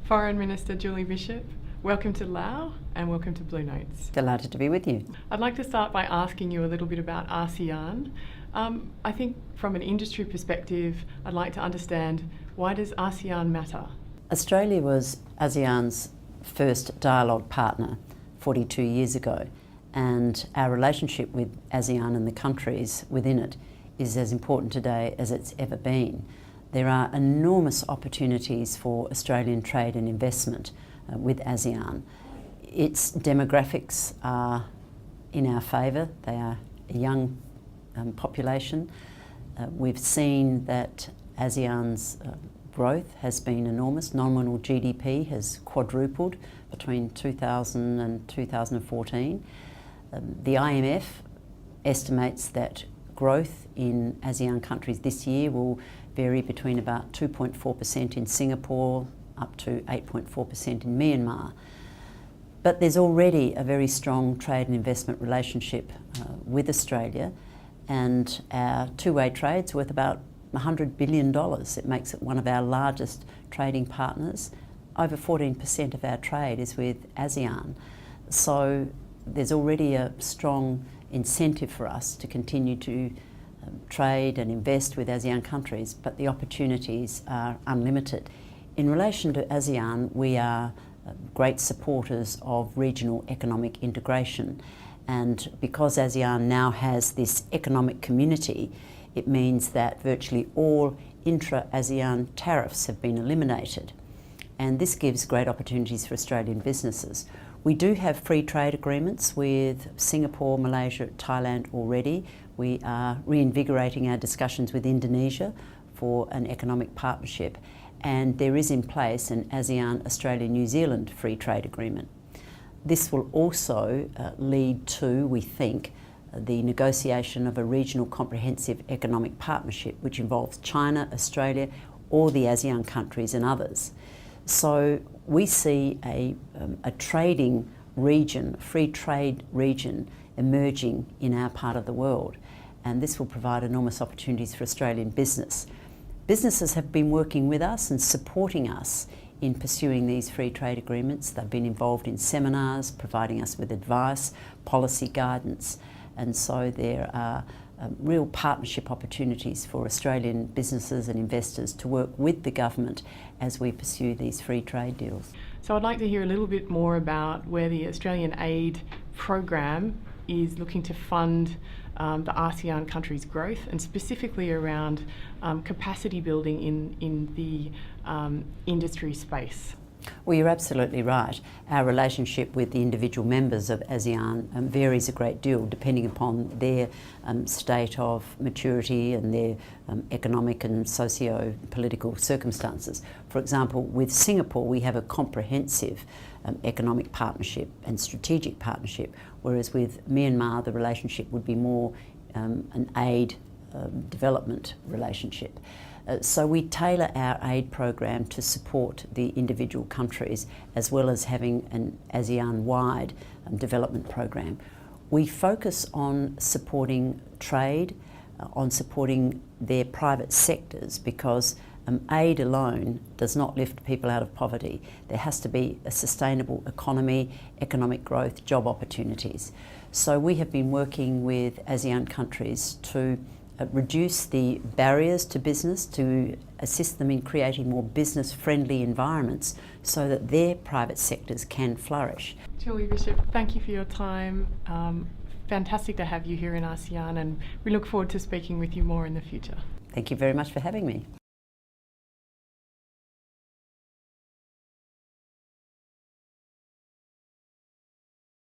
Foreign Minister Julie Bishop, welcome to Laos and welcome to Blue Notes. Delighted to be with you. I'd like to start by asking you a little bit about ASEAN. I think from an industry perspective, I'd like to understand, why does ASEAN matter? Australia was ASEAN's first dialogue partner 42 years ago, and our relationship with ASEAN and the countries within it is as important today as it's ever been. There are enormous opportunities for Australian trade and investment with ASEAN. Its demographics are in our favour. They are a young population. We've seen that ASEAN's growth has been enormous. Nominal GDP has quadrupled between 2000 and 2014. The IMF estimates that growth in ASEAN countries this year will vary between about 2.4% in Singapore up to 8.4% in Myanmar. But there's already a very strong trade and investment relationship with Australia, and our two-way trade's worth about $100 billion. It makes it one of our largest trading partners. Over 14% of our trade is with ASEAN. So there's already a strong incentive for us to continue to trade and invest with ASEAN countries, but the opportunities are unlimited. In relation to ASEAN, we are great supporters of regional economic integration, and because ASEAN now has this economic community, it means that virtually all intra-ASEAN tariffs have been eliminated, and this gives great opportunities for Australian businesses. We do have free trade agreements with Singapore, Malaysia, Thailand already. We are reinvigorating our discussions with Indonesia for an economic partnership, and there is in place an ASEAN Australia-New Zealand free trade agreement. This will also lead to, we think, the negotiation of a regional comprehensive economic partnership which involves China, Australia, or the ASEAN countries and others. So we see a trading region, free trade region, emerging in our part of the world, and this will provide enormous opportunities for Australian business. Businesses have been working with us and supporting us in pursuing these free trade agreements. They've been involved in seminars, providing us with advice, policy guidance, and so there are real partnership opportunities for Australian businesses and investors to work with the government as we pursue these free trade deals. So I'd like to hear a little bit more about where the Australian aid program is looking to fund the ASEAN countries' growth, and specifically around capacity building in the industry space. Well, you're absolutely right. Our relationship with the individual members of ASEAN varies a great deal depending upon their state of maturity and their economic and socio-political circumstances. For example, with Singapore we have a comprehensive economic partnership and strategic partnership, whereas with Myanmar the relationship would be more an aid development relationship. So we tailor our aid program to support the individual countries, as well as having an ASEAN-wide development program. We focus on supporting trade, on supporting their private sectors, because aid alone does not lift people out of poverty. There has to be a sustainable economy, economic growth, job opportunities. So we have been working with ASEAN countries to reduce the barriers to business, to assist them in creating more business-friendly environments so that their private sectors can flourish. Julie Bishop, thank you for your time. Fantastic to have you here in ASEAN, and we look forward to speaking with you more in the future. Thank you very much for having me.